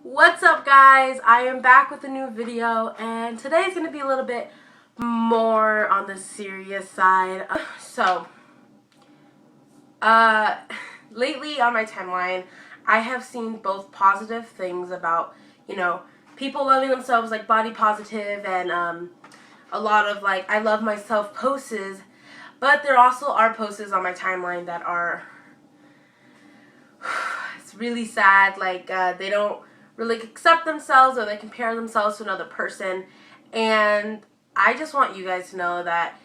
What's up, guys? I am back with a new video, and today's going to be a little bit more on the serious side. Lately on my timeline, I have seen both positive things about, people loving themselves, like body positive, and a lot of, like, I love myself posts, but there also are posts on my timeline that are, it's really sad, like, they don't really accept themselves, or they compare themselves to another person. And I just want you guys to know that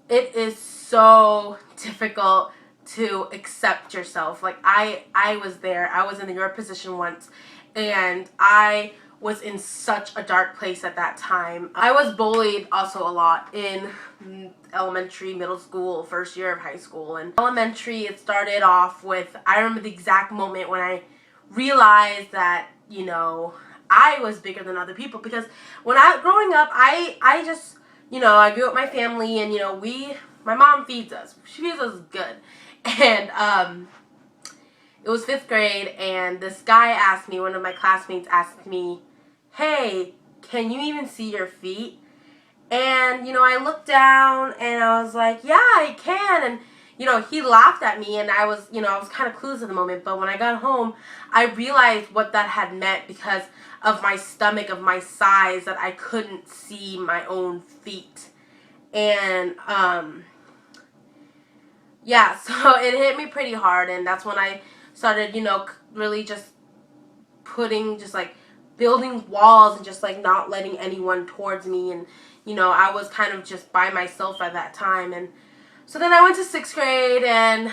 it is so difficult to accept yourself. Like, I was there. I was in your position once, and I was in such a dark place at that time. I was bullied also a lot in elementary, middle school, first year of high school. And elementary, it started off with, I remember the exact moment when I realized that, I was bigger than other people. Because growing up, I just, I grew up with my family, and, my mom feeds us. She feeds us good. And, it was 5th grade, and this guy asked me, one of my classmates asked me, "Hey, can you even see your feet?" And, I looked down, and I was like, "Yeah, I can." And, he laughed at me, and I was, I was kind of clueless at the moment. But when I got home, I realized what that had meant because of my stomach, of my size, that I couldn't see my own feet. And, yeah, so it hit me pretty hard, and that's when I started, really just building walls and just, like, not letting anyone towards me. And, I was kind of just by myself at that time. And so then I went to 6th grade, and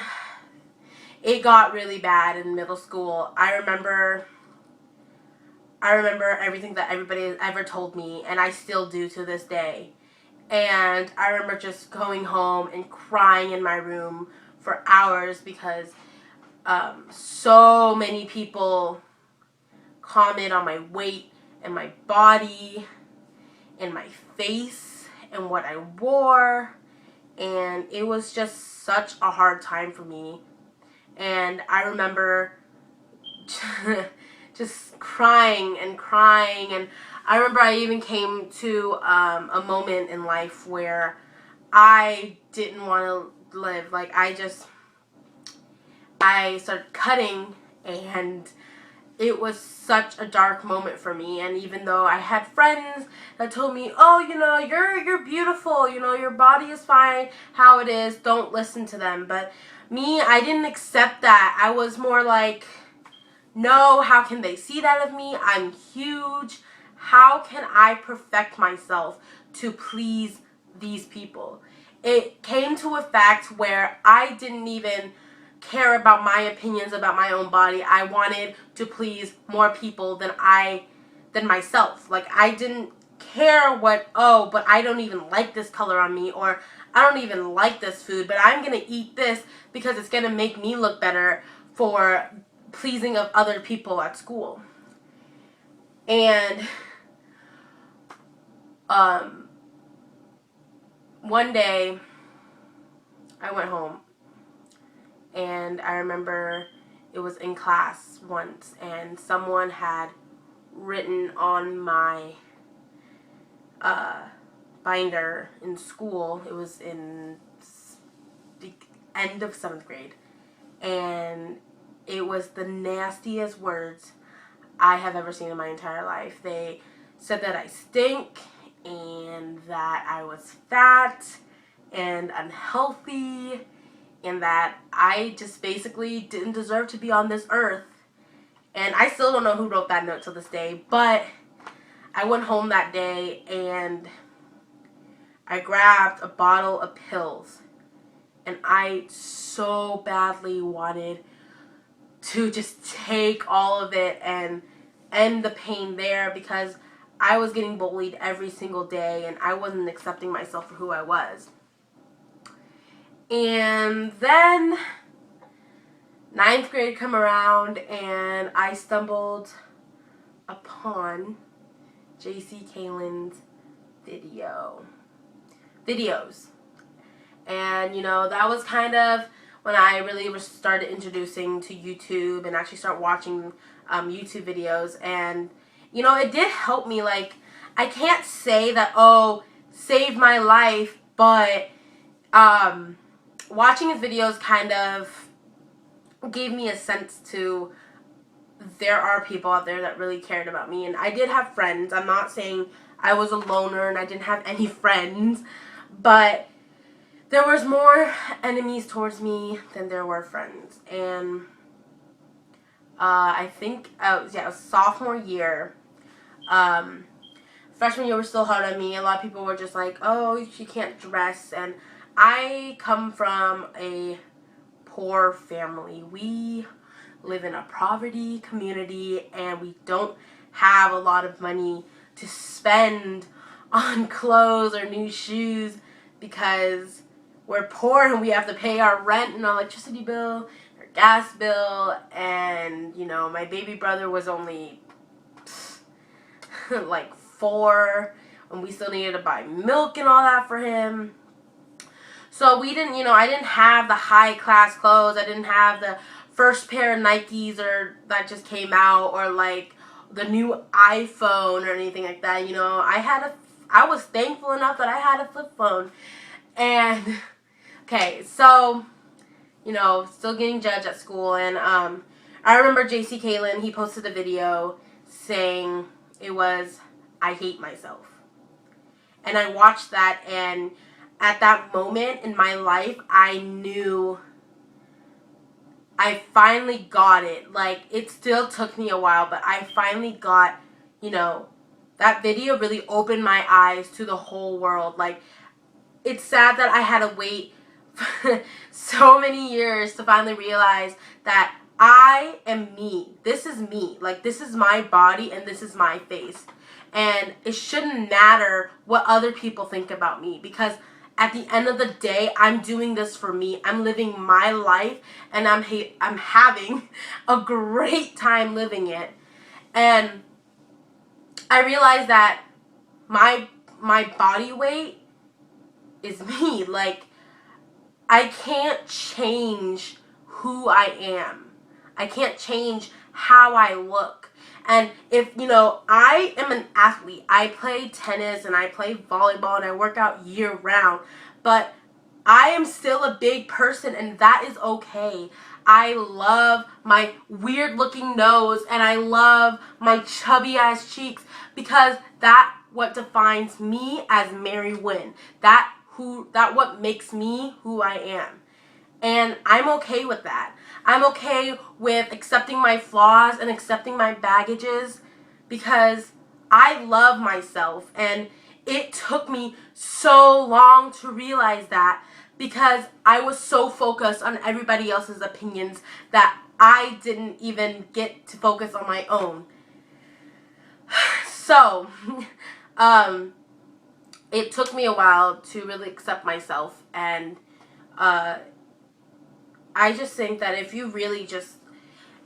it got really bad in middle school. I remember everything that everybody has ever told me, and I still do to this day. And I remember just going home and crying in my room for hours because so many people comment on my weight and my body and my face and what I wore. And it was just such a hard time for me. And I remember just crying and crying. And I remember I even came to a moment in life where I didn't want to live. Like, I started cutting, and it was such a dark moment for me. And even though I had friends that told me, "Oh, you're beautiful, your body is fine how it is, don't listen to them." But me, I didn't accept that. I was more like, no, how can they see that of me? I'm huge. How can I perfect myself to please these people? It came to a fact where I didn't even care about my opinions about my own body. I wanted to please more people than myself. Like, I didn't care but I don't even like this color on me, or I don't even like this food, but I'm gonna eat this because it's gonna make me look better for pleasing of other people at school. And one day I went home, and I remember it was in class once, and someone had written on my binder in school. It was in the end of 7th grade, and it was the nastiest words I have ever seen in my entire life. They said that I stink, and that I was fat and unhealthy, and that I just basically didn't deserve to be on this earth. And I still don't know who wrote that note to this day, but I went home that day, and I grabbed a bottle of pills, and I so badly wanted to just take all of it and end the pain there, because I was getting bullied every single day, and I wasn't accepting myself for who I was. And then 9th grade come around, and I stumbled upon JC Kalen's videos. And, that was kind of when I really started introducing to YouTube and actually start watching YouTube videos. And, you know, it did help me. Like, I can't say that, oh, saved my life, but watching his videos kind of gave me a sense to there are people out there that really cared about me. And I did have friends. I'm not saying I was a loner and I didn't have any friends, but there was more enemies towards me than there were friends. And I think, it was sophomore year. Freshman year was still hard on me. A lot of people were just like, oh, she can't dress. And I come from a poor family. We live in a poverty community, and we don't have a lot of money to spend on clothes or new shoes because we're poor and we have to pay our rent and our electricity bill, our gas bill, and, you know, my baby brother was only like 4, and we still needed to buy milk and all that for him. So we didn't, you know, I didn't have the high class clothes. I didn't have the first pair of Nikes or that just came out, or like the new iPhone or anything like that. You know, I was thankful enough that I had a flip phone. And okay, so, you know, still getting judged at school. And I remember JC Kalen, he posted a video saying it was, I hate myself. And I watched that, and at that moment in my life, I knew I finally got it. Like, it still took me a while, but I finally got, you know, that video really opened my eyes to the whole world. Like, it's sad that I had to wait so many years to finally realize that I am me. This is me. Like, this is my body and this is my face. And it shouldn't matter what other people think about me, because at the end of the day, I'm doing this for me. I'm living my life, and I'm having a great time living it. And I realized that my body weight is me. Like, I can't change who I am. I can't change how I look. And if, you know, I am an athlete. I play tennis and I play volleyball and I work out year round. But I am still a big person, and that is okay. I love my weird looking nose and I love my chubby ass cheeks, because that what defines me as Mary Wynn. That what makes me who I am. And I'm okay with that. I'm okay with accepting my flaws and accepting my baggages, because I love myself. And it took me so long to realize that, because I was so focused on everybody else's opinions that I didn't even get to focus on my own. So, it took me a while to really accept myself. And I just think that if you really just,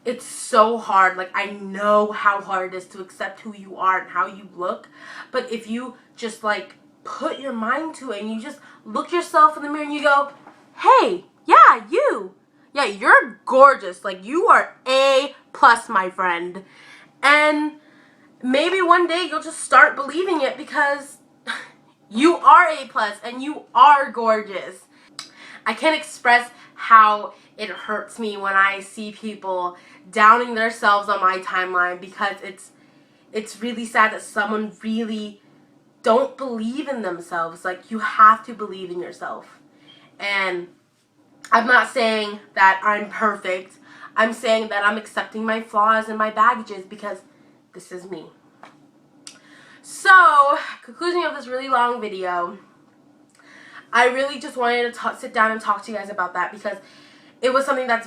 it's so hard. Like, I know how hard it is to accept who you are and how you look. But if you just, like, put your mind to it and you just look yourself in the mirror and you go, hey, yeah, you. Yeah, you're gorgeous. Like, you are A+, my friend. And maybe one day you'll just start believing it, because you are A+ and you are gorgeous. I can't express how it hurts me when I see people downing themselves on my timeline, because it's really sad that someone really don't believe in themselves. Like, you have to believe in yourself. And I'm not saying that I'm perfect. I'm saying that I'm accepting my flaws and my baggages, because this is me. So, conclusion of this really long video, I really just wanted to sit down and talk to you guys about that, because it was something I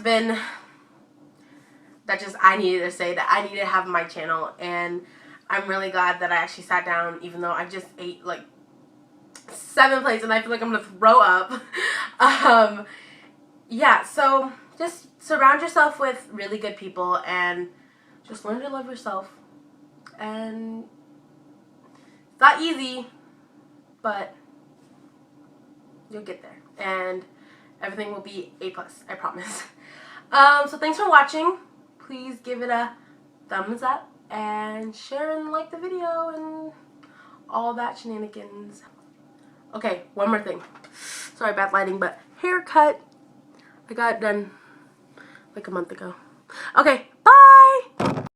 needed to say, that I needed to have on my channel. And I'm really glad that I actually sat down, even though I just ate like 7 plates and I feel like I'm going to throw up. Yeah, so just surround yourself with really good people and just learn to love yourself. And it's not easy, but you'll get there. And everything will be A+, I promise. So thanks for watching. Please give it a thumbs up and share and like the video and all that shenanigans. Okay, one more thing. Sorry, bad lighting, but haircut. I got it done like a month ago. Okay,